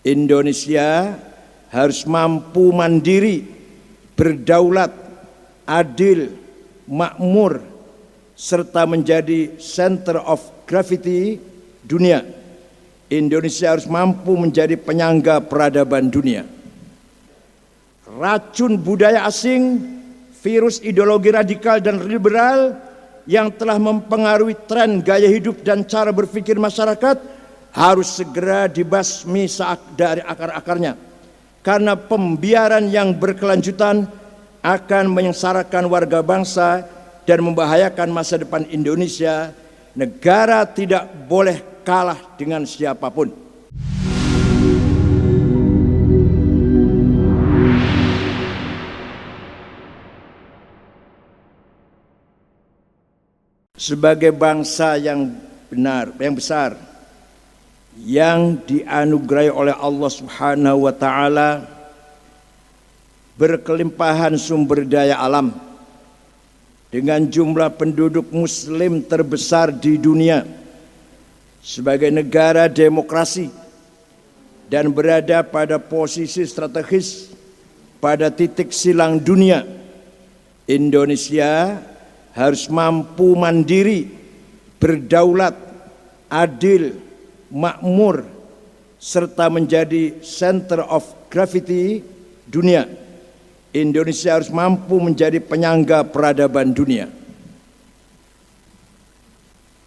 Indonesia harus mampu mandiri, berdaulat, adil, makmur, serta menjadi center of gravity dunia. Indonesia harus mampu menjadi penyangga peradaban dunia. Racun budaya asing, virus ideologi radikal dan liberal yang telah mempengaruhi tren gaya hidup dan cara berpikir masyarakat harus segera dibasmi dari akar-akarnya, karena pembiaran yang berkelanjutan akan menyengsarakan warga bangsa dan membahayakan masa depan Indonesia. Negara tidak boleh kalah dengan siapapun. Sebagai bangsa yang benar, yang besar, yang dianugerahi oleh Allah Subhanahu wa taala, berkelimpahan sumber daya alam, dengan jumlah penduduk muslim terbesar di dunia, sebagai negara demokrasi dan berada pada posisi strategis pada titik silang dunia, Indonesia harus mampu mandiri, berdaulat, adil, makmur, serta menjadi center of gravity dunia. Indonesia harus mampu menjadi penyangga peradaban dunia.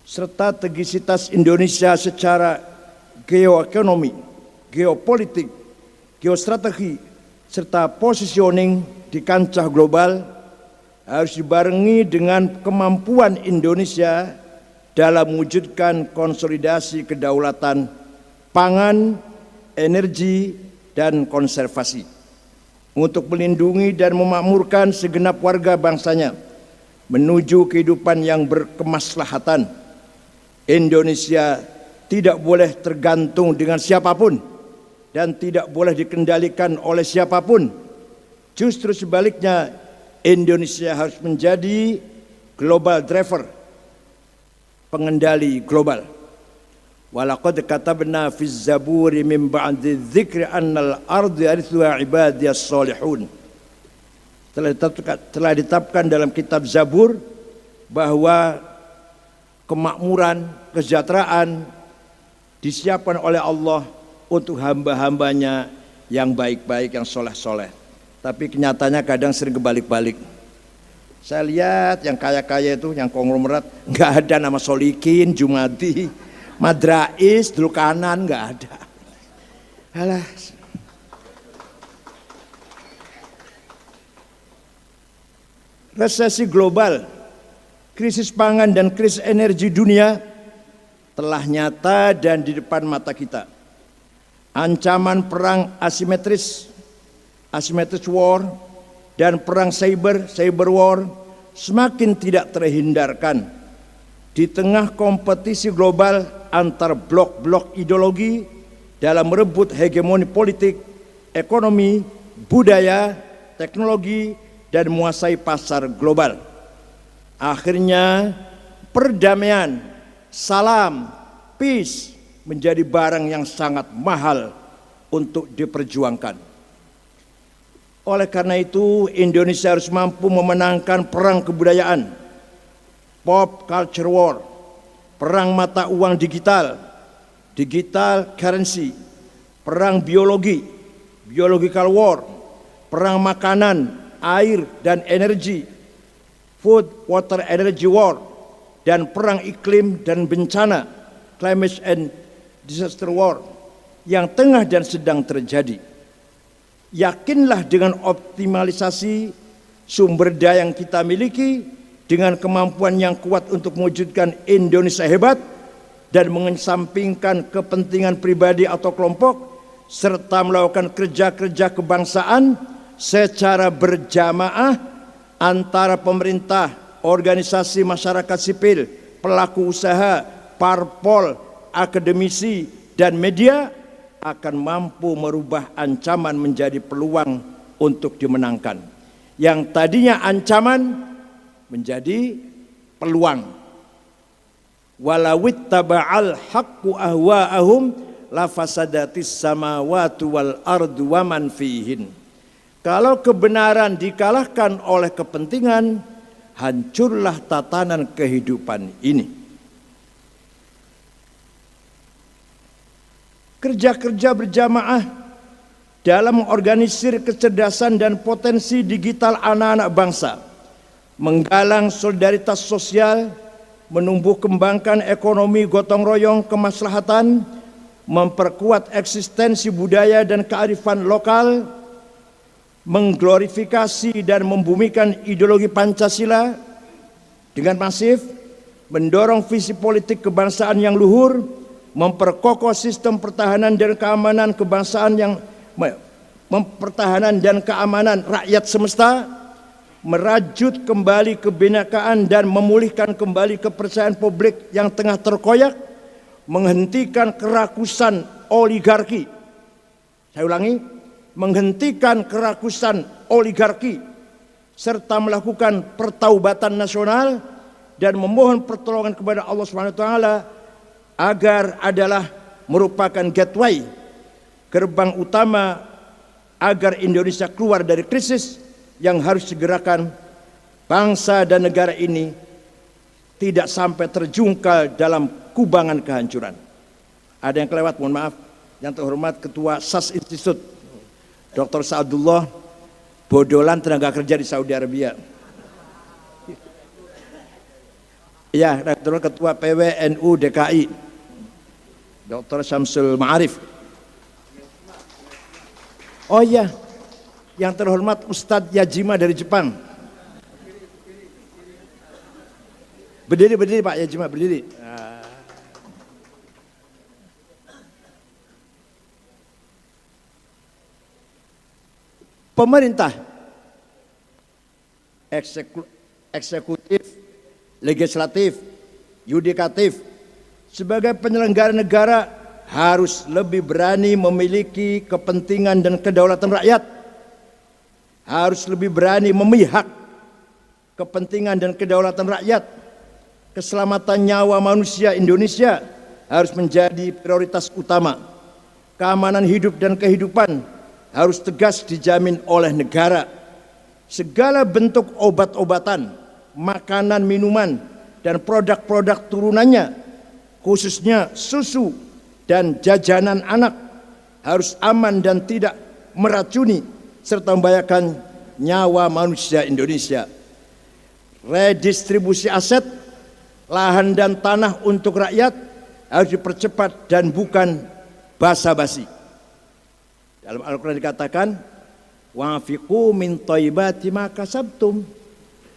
Strategisitas Indonesia secara geoekonomi, geopolitik, geostrategi, serta positioning di kancah global harus dibarengi dengan kemampuan Indonesia dalam mewujudkan konsolidasi kedaulatan pangan, energi, dan konservasi untuk melindungi dan memakmurkan segenap warga bangsanya menuju kehidupan yang berkemaslahatan. Indonesia tidak boleh tergantung dengan siapapun dan tidak boleh dikendalikan oleh siapapun. Justru sebaliknya, Indonesia harus menjadi global driver, pengendali global. Walaqad katabna fi zaburi min ba'di dzikri annal ardi yarithuha ibadiyas salihun. Telah ditetapkan dalam kitab Zabur bahwa kemakmuran, kesejahteraan disiapkan oleh Allah untuk hamba-hambanya yang baik-baik, yang soleh-soleh. Tapi kenyataannya kadang sering kebalik-balik. Saya lihat yang kaya-kaya itu, yang konglomerat, nggak ada nama Solikin, Jumadi, Madrais, dulu kanan, nggak ada. Alah. Resesi global, krisis pangan dan krisis energi dunia telah nyata dan di depan mata kita. Ancaman perang asimetris war, dan perang cyber war semakin tidak terhindarkan. Di tengah kompetisi global antar blok-blok ideologi dalam merebut hegemoni politik, ekonomi, budaya, teknologi, dan menguasai pasar global. Akhirnya perdamaian, salam, peace menjadi barang yang sangat mahal untuk diperjuangkan. Oleh karena itu, Indonesia harus mampu memenangkan perang kebudayaan, pop culture war, perang mata uang digital, digital currency, perang biologi, biological war, perang makanan, air dan energi, food, water, energy war, dan perang iklim dan bencana, climate and disaster war, yang tengah dan sedang terjadi. Yakinlah dengan optimalisasi sumber daya yang kita miliki, dengan kemampuan yang kuat untuk mewujudkan Indonesia hebat dan mengesampingkan kepentingan pribadi atau kelompok, serta melakukan kerja-kerja kebangsaan secara berjamaah antara pemerintah, organisasi masyarakat sipil, pelaku usaha, parpol, akademisi, dan media, akan mampu merubah ancaman menjadi peluang untuk dimenangkan. Yang tadinya ancaman menjadi peluang. Walawit taba'al haqqu ahwa'ahum la fasadatis samawati wal ardu wa man fihin. Kalau kebenaran dikalahkan oleh kepentingan, hancurlah tatanan kehidupan ini. Kerja-kerja berjamaah dalam mengorganisir kecerdasan dan potensi digital anak-anak bangsa, menggalang solidaritas sosial, menumbuh kembangkan ekonomi gotong royong kemaslahatan, memperkuat eksistensi budaya dan kearifan lokal, mengglorifikasi dan membumikan ideologi Pancasila dengan masif, mendorong visi politik kebangsaan yang luhur, memperkokoh sistem pertahanan dan keamanan kebangsaan yang mempertahanan dan keamanan rakyat semesta, merajut kembali kebinekaan dan memulihkan kembali kepercayaan publik yang tengah terkoyak, menghentikan kerakusan oligarki. Saya ulangi, menghentikan kerakusan oligarki serta melakukan pertaubatan nasional dan memohon pertolongan kepada Allah Subhanahu wa taala agar adalah merupakan gateway, gerbang utama agar Indonesia keluar dari krisis yang harus digerakan. Bangsa dan negara ini tidak sampai terjungkal dalam kubangan kehancuran. Ada yang kelewat, mohon maaf. Yang terhormat Ketua SAS Institute Dr. Sa'adullah, bodolan tenaga kerja di Saudi Arabia. Ya, Ketua PWNU DKI Dr. Syamsul Ma'arif. Oh iya, yang terhormat Ustadz Yajima dari Jepang. Berdiri Pak Yajima, berdiri. Pemerintah, eksekutif, legislatif, yudikatif, sebagai penyelenggara negara harus lebih berani memiliki kepentingan dan kedaulatan rakyat, harus lebih berani memihak kepentingan dan kedaulatan rakyat. Keselamatan nyawa manusia Indonesia harus menjadi prioritas utama. Keamanan hidup dan kehidupan harus tegas dijamin oleh negara. Segala bentuk obat-obatan, makanan, minuman, dan produk-produk turunannya, khususnya susu dan jajanan anak, harus aman dan tidak meracuni serta membahayakan nyawa manusia Indonesia. Redistribusi aset, lahan dan tanah untuk rakyat harus dipercepat dan bukan basa-basi. Dalam Al-Quran dikatakan, wafiqu min thayyibati ma kasabtum.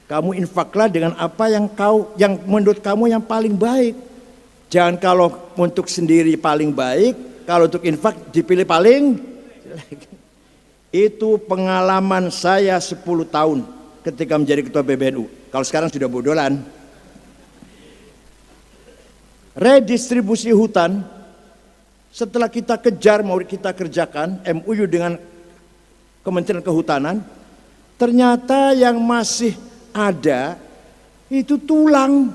Kamu infaklah dengan apa yang menurut kamu yang paling baik. Jangan kalau untuk sendiri paling baik, kalau untuk infak dipilih paling jelek. Itu pengalaman saya 10 tahun ketika menjadi ketua PBNU. Kalau sekarang sudah bodolan. Redistribusi hutan, setelah kita kejar, mau kita kerjakan MOU dengan Kementerian Kehutanan, ternyata yang masih ada itu tulang.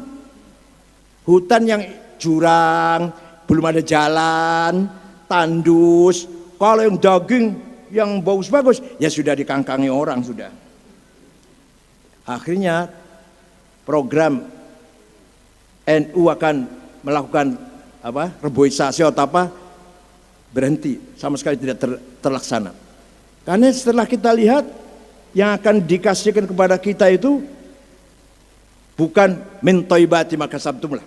Hutan yang jurang, belum ada jalan, tandus. Kalau yang daging yang bagus-bagus, ya sudah dikangkangi orang sudah. Akhirnya program NU akan melakukan reboisasi atau berhenti, sama sekali tidak terlaksana. Karena setelah kita lihat yang akan dikasihkan kepada kita itu bukan min thayyibati ma kasabtum lah.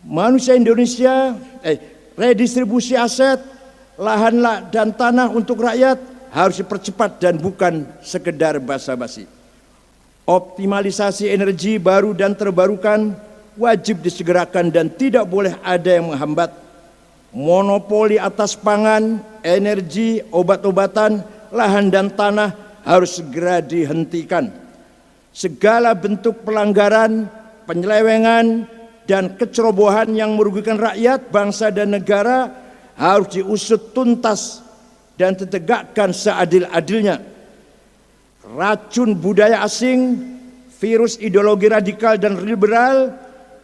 Manusia Indonesia, redistribusi aset, lahan dan tanah untuk rakyat harus dipercepat dan bukan sekedar basa-basi. Optimalisasi energi baru dan terbarukan wajib disegerakan dan tidak boleh ada yang menghambat. Monopoli atas pangan, energi, obat-obatan, lahan dan tanah harus segera dihentikan. Segala bentuk pelanggaran, penyelewengan, dan kecerobohan yang merugikan rakyat, bangsa dan negara harus diusut tuntas dan ditegakkan seadil-adilnya. Racun budaya asing, virus ideologi radikal dan liberal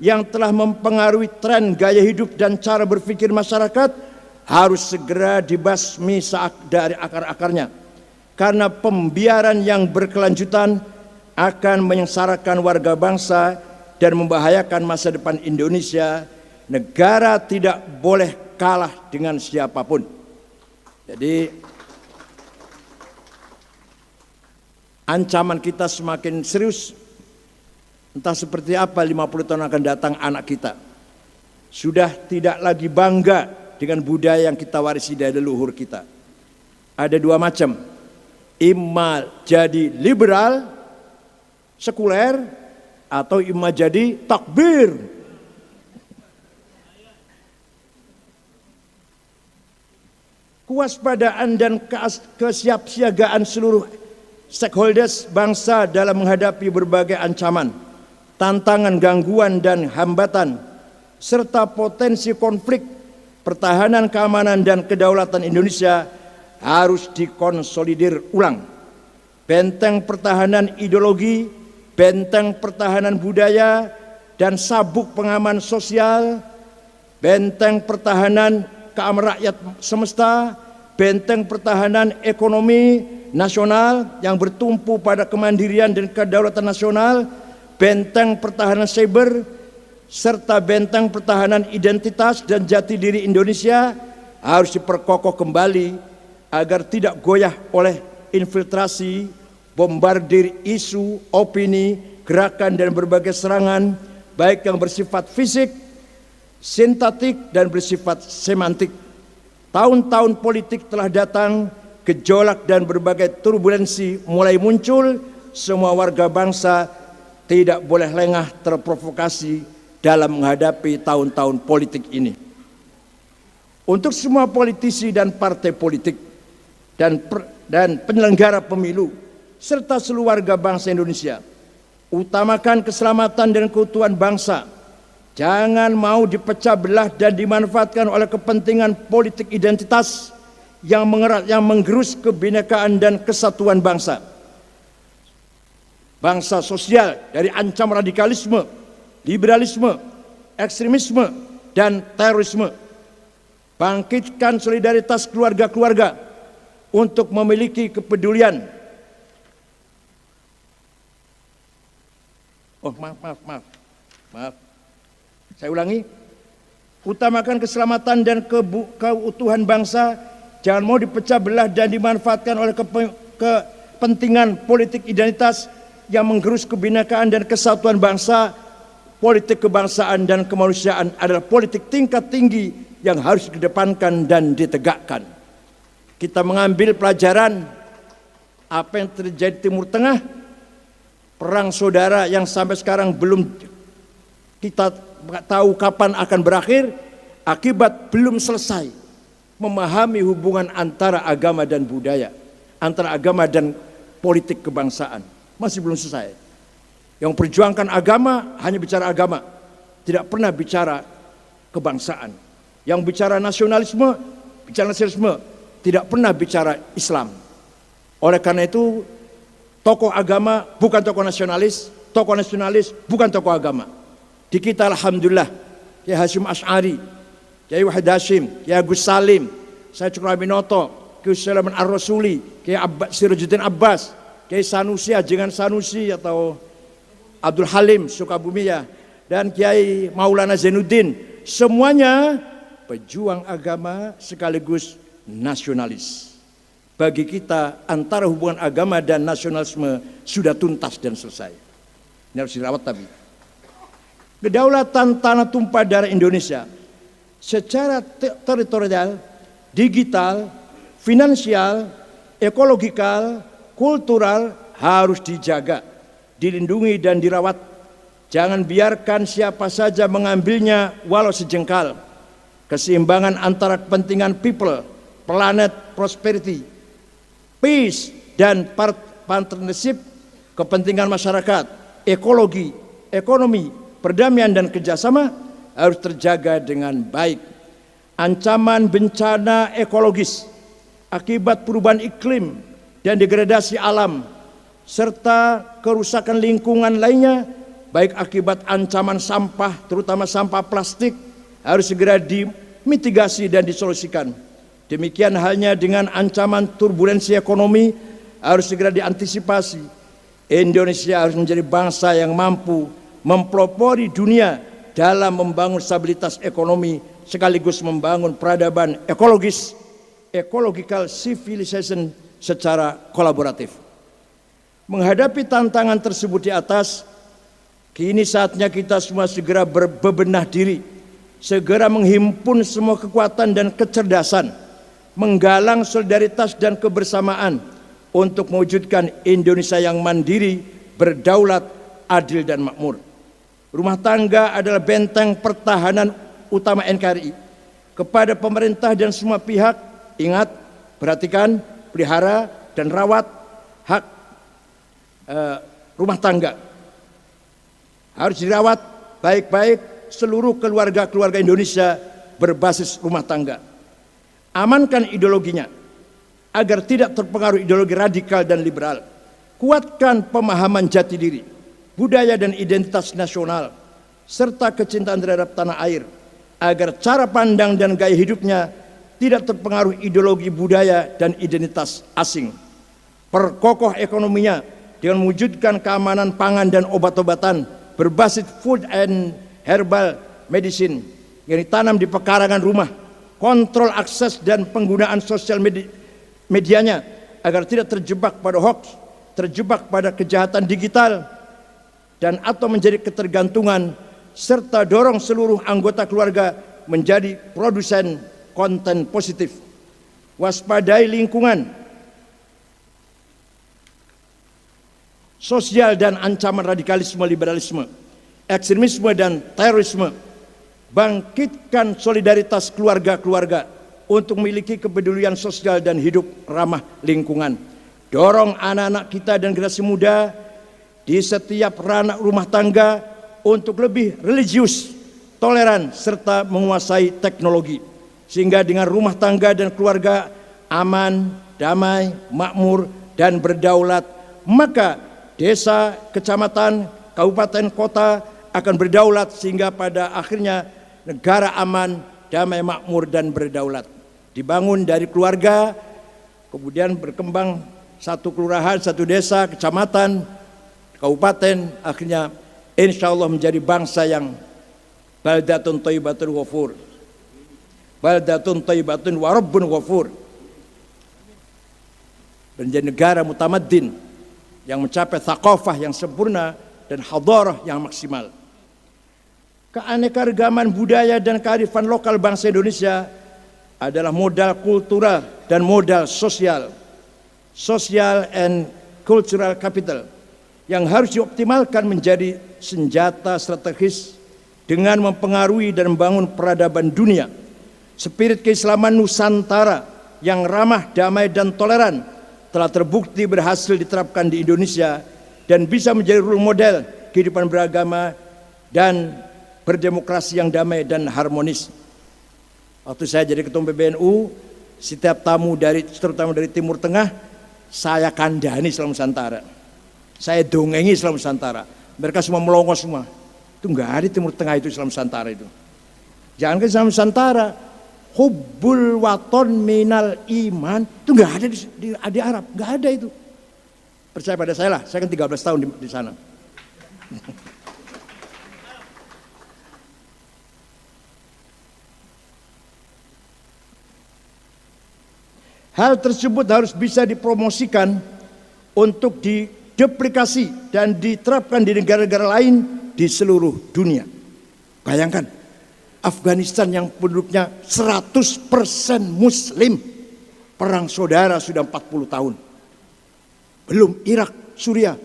yang telah mempengaruhi tren gaya hidup dan cara berpikir masyarakat harus segera dibasmi dari akar-akarnya, karena pembiaran yang berkelanjutan akan menyengsarakan warga bangsa dan membahayakan masa depan Indonesia. Negara tidak boleh kalah dengan siapapun. Jadi ancaman kita semakin serius. Entah seperti apa 50 tahun akan datang anak kita. Sudah tidak lagi bangga dengan budaya yang kita warisi dari leluhur kita. Ada dua macam. Imma jadi liberal, sekuler, atau imma jadi takbir. Kewaspadaan dan kesiapsiagaan seluruh stakeholders bangsa dalam menghadapi berbagai ancaman, tantangan, gangguan, dan hambatan, serta potensi konflik, pertahanan, keamanan, dan kedaulatan Indonesia harus dikonsolidir ulang. Benteng pertahanan ideologi, benteng pertahanan budaya, dan sabuk pengaman sosial, benteng pertahanan keamanan rakyat semesta, benteng pertahanan ekonomi nasional yang bertumpu pada kemandirian dan kedaulatan nasional, benteng pertahanan cyber, serta benteng pertahanan identitas dan jati diri Indonesia harus diperkokoh kembali agar tidak goyah oleh infiltrasi, bombardir isu, opini, gerakan, dan berbagai serangan, baik yang bersifat fisik, sintetik, dan bersifat semantik. Tahun-tahun politik telah datang, gejolak dan berbagai turbulensi mulai muncul. Semua warga bangsa tidak boleh lengah terprovokasi dalam menghadapi tahun-tahun politik ini. Untuk semua politisi dan partai politik dan penyelenggara pemilu serta seluruh warga bangsa Indonesia, utamakan keselamatan dan keutuhan bangsa. Jangan mau dipecah belah dan dimanfaatkan oleh kepentingan politik identitas yang menggerus kebinekaan dan kesatuan bangsa. Bangsa sosial dari ancaman radikalisme, liberalisme, ekstremisme, dan terorisme. Bangkitkan solidaritas keluarga-keluarga untuk memiliki kepedulian. Oh, maaf. Saya ulangi. Utamakan keselamatan dan keutuhan bangsa. Jangan mau dipecah belah dan dimanfaatkan oleh kepentingan politik identitas yang menggerus kebinekaan dan kesatuan bangsa. Politik kebangsaan dan kemanusiaan adalah politik tingkat tinggi yang harus dikedepankan dan ditegakkan. Kita mengambil pelajaran apa yang terjadi di Timur Tengah, perang saudara yang sampai sekarang belum kita tahu kapan akan berakhir, akibat belum selesai memahami hubungan antara agama dan budaya, antara agama dan politik kebangsaan. Masih belum selesai. Yang perjuangkan agama hanya bicara agama, tidak pernah bicara kebangsaan. Yang bicara nasionalisme, tidak pernah bicara Islam. Oleh karena itu, tokoh agama bukan tokoh nasionalis bukan tokoh agama. Di kita alhamdulillah, Kiai Hasyim Asy'ari, Kiai Wahid Hasyim, Kiai Agus Salim, Syekh Cukraminoto, Kiai Sulaiman Ar-Rasuli, Kiai Sirajuddin Abbas, Kiai Sanusi Ajengan Sanusi atau Abdul Halim Sukabumi, dan Kiai Maulana Zainuddin, semuanya pejuang agama sekaligus nasionalis. Bagi kita antara hubungan agama dan nasionalisme sudah tuntas dan selesai. Ini harus dirawat. Tapi kedaulatan tanah tumpah darah Indonesia secara teritorial, digital, finansial, ekologikal, kultural harus dijaga, dilindungi dan dirawat. Jangan biarkan siapa saja mengambilnya walau sejengkal. Keseimbangan antara kepentingan people, planet, prosperity, peace, dan partnership, kepentingan masyarakat, ekologi, ekonomi, perdamaian, dan kerjasama harus terjaga dengan baik. Ancaman bencana ekologis akibat perubahan iklim dan degradasi alam serta kerusakan lingkungan lainnya baik akibat ancaman sampah, terutama sampah plastik, harus segera dimitigasi dan disolusikan. Demikian halnya dengan ancaman turbulensi ekonomi, harus segera diantisipasi. Indonesia harus menjadi bangsa yang mampu mempelopori dunia dalam membangun stabilitas ekonomi sekaligus membangun peradaban ekologis, ecological civilization secara kolaboratif. Menghadapi tantangan tersebut di atas, kini saatnya kita semua segera berbenah diri, segera menghimpun semua kekuatan dan kecerdasan, menggalang solidaritas dan kebersamaan untuk mewujudkan Indonesia yang mandiri, berdaulat, adil dan makmur. Rumah tangga adalah benteng pertahanan utama NKRI. Kepada pemerintah dan semua pihak, ingat, perhatikan, pelihara dan rawat hak rumah tangga. Harus dirawat baik-baik seluruh keluarga-keluarga Indonesia berbasis rumah tangga. Amankan ideologinya agar tidak terpengaruh ideologi radikal dan liberal. Kuatkan pemahaman jati diri, budaya dan identitas nasional, serta kecintaan terhadap tanah air, agar cara pandang dan gaya hidupnya tidak terpengaruh ideologi budaya dan identitas asing. Perkokoh ekonominya dengan mewujudkan keamanan pangan dan obat-obatan berbasis food and herbal medicine yang ditanam di pekarangan rumah. Kontrol akses dan penggunaan sosial medianya agar tidak terjebak pada hoax, terjebak pada kejahatan digital, dan atau menjadi ketergantungan, serta dorong seluruh anggota keluarga menjadi produsen konten positif. Waspadai lingkungan sosial dan ancaman radikalisme, liberalisme, ekstremisme dan terorisme. Bangkitkan solidaritas keluarga-keluarga untuk memiliki kepedulian sosial dan hidup ramah lingkungan. Dorong anak-anak kita dan generasi muda di setiap ranah rumah tangga untuk lebih religius, toleran, serta menguasai teknologi. Sehingga dengan rumah tangga dan keluarga aman, damai, makmur, dan berdaulat, maka desa, kecamatan, kabupaten, kota akan berdaulat sehingga pada akhirnya negara aman, damai, makmur, dan berdaulat. Dibangun dari keluarga, kemudian berkembang satu kelurahan, satu desa, kecamatan, kabupaten, akhirnya insya Allah menjadi bangsa yang baldatun thayyibatun ghafur, baldatun thayyibatun wa rabbun ghafur, menjadi negara mutamaddin yang mencapai thaqafah yang sempurna dan hadarah yang maksimal. Keanekaragaman budaya dan kearifan lokal bangsa Indonesia adalah modal kultural dan modal sosial, social and cultural capital, yang harus dioptimalkan menjadi senjata strategis dengan mempengaruhi dan membangun peradaban dunia. Spirit keislaman Nusantara yang ramah, damai, dan toleran telah terbukti berhasil diterapkan di Indonesia dan bisa menjadi role model kehidupan beragama dan berdemokrasi yang damai dan harmonis. Waktu saya jadi ketua PBNU, setiap tamu terutama dari Timur Tengah, saya kandani Islam Nusantara, saya dongengi Islam Nusantara. Mereka semua melongo semua. Itu enggak ada Timur Tengah itu Islam Nusantara itu. Jangan ke Islam Nusantara, hubbul waton minal iman, itu enggak ada di Arab, enggak ada itu. Percaya pada saya lah, saya kan 13 tahun di sana. Hal tersebut harus bisa dipromosikan untuk diduplikasi dan diterapkan di negara-negara lain di seluruh dunia. Bayangkan, Afghanistan yang penduduknya 100% Muslim, perang saudara sudah 40 tahun. Belum Irak, Suriah,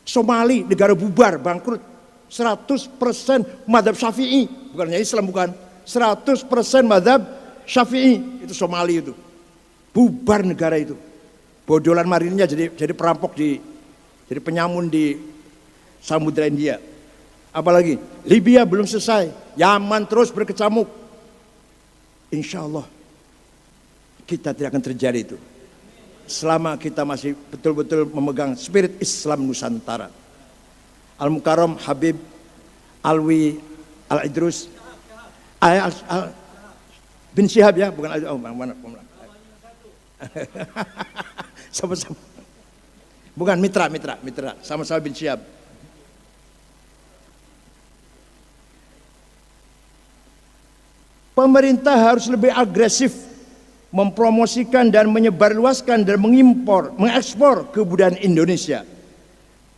Somali, negara bubar, bangkrut. 100% madhab Syafi'i, bukannya Islam, bukan. 100% madhab Syafi'i, itu Somali itu. Bubar negara itu. Bodolan marinnya jadi perampok jadi penyamun di Samudra India. Apalagi Libya belum selesai, Yaman terus berkecamuk. Insya Allah kita tidak akan terjadi itu selama kita masih betul-betul memegang spirit Islam Nusantara. Al-Mukarram Habib Alwi Al-Idrus bin Syihab ya, bukan mana sama-sama, bukan mitra, sama-sama bin Syihab. Pemerintah harus lebih agresif mempromosikan dan menyebarluaskan dan mengekspor kebudayaan Indonesia,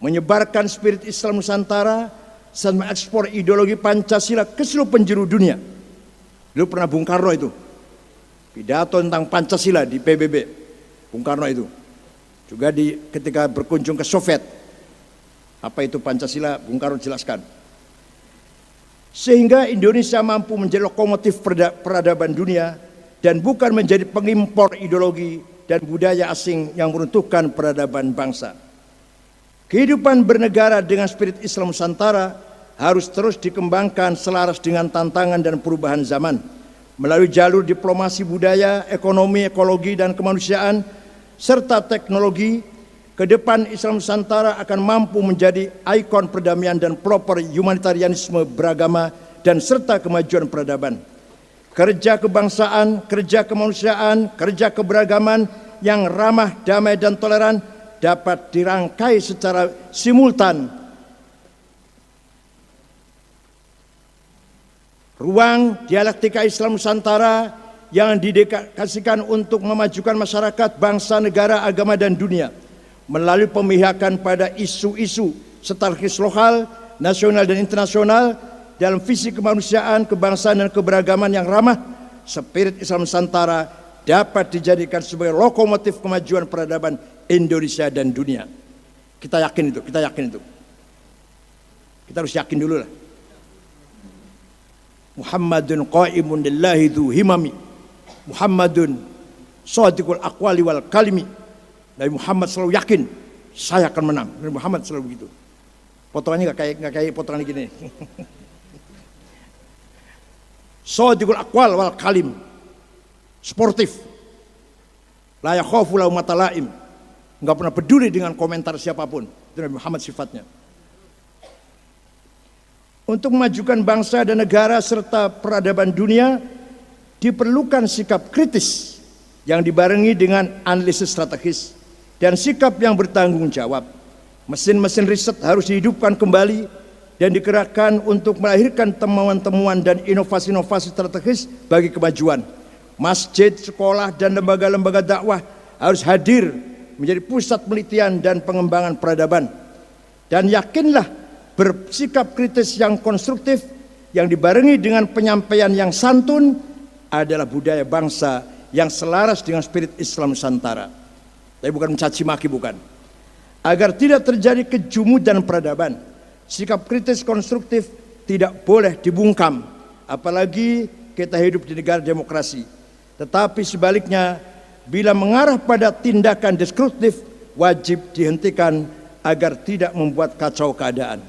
menyebarkan spirit Islam Nusantara, dan mengekspor ideologi Pancasila ke seluruh penjuru dunia. Dulu pernah Bung Karno itu pidato tentang Pancasila di PBB, Bung Karno itu juga ketika berkunjung ke Soviet, apa itu Pancasila, Bung Karno jelaskan. Sehingga Indonesia mampu menjadi lokomotif peradaban dunia dan bukan menjadi pengimpor ideologi dan budaya asing yang meruntuhkan peradaban bangsa. Kehidupan bernegara dengan spirit Islam Nusantara harus terus dikembangkan selaras dengan tantangan dan perubahan zaman melalui jalur diplomasi budaya, ekonomi, ekologi, dan kemanusiaan serta teknologi. Ke depan Islam Nusantara akan mampu menjadi ikon perdamaian dan pelopor humanitarianisme beragama dan serta kemajuan peradaban. Kerja kebangsaan, kerja kemanusiaan, kerja keberagaman yang ramah, damai, dan toleran dapat dirangkai secara simultan. Ruang dialektika Islam Nusantara yang didedikasikan untuk memajukan masyarakat, bangsa, negara, agama, dan dunia melalui pemihakan pada isu-isu strategis lokal, nasional, dan internasional dalam visi kemanusiaan, kebangsaan, dan keberagaman yang ramah, spirit Islam Nusantara dapat dijadikan sebagai lokomotif kemajuan peradaban Indonesia dan dunia. Kita yakin itu. Kita harus yakin dulu lah. Muhammadun qaimun lillahi dzu himami. Muhammadun shadiqul aqwali wal kalimi. Nabi Muhammad selalu yakin saya akan menang. Nabi Muhammad selalu begitu. Potongannya nggak kayak potongan gini. Shadiqul aqwal wal kalim. Sportif. La yakhafu laumata laim. Enggak pernah peduli dengan komentar siapapun. Itu Nabi Muhammad sifatnya. Untuk memajukan bangsa dan negara serta peradaban dunia diperlukan sikap kritis yang dibarengi dengan analisis strategis dan sikap yang bertanggung jawab. Mesin-mesin riset harus dihidupkan kembali dan digerakkan untuk melahirkan temuan-temuan dan inovasi-inovasi strategis bagi kemajuan. Masjid, sekolah, dan lembaga-lembaga dakwah harus hadir menjadi pusat penelitian dan pengembangan peradaban. Dan yakinlah bersikap kritis yang konstruktif yang dibarengi dengan penyampaian yang santun adalah budaya bangsa yang selaras dengan spirit Islam Nusantara. Tapi bukan mencaci maki, bukan. Agar tidak terjadi kejumudan peradaban, sikap kritis konstruktif tidak boleh dibungkam, apalagi kita hidup di negara demokrasi. Tetapi sebaliknya, bila mengarah pada tindakan destruktif, wajib dihentikan agar tidak membuat kacau keadaan.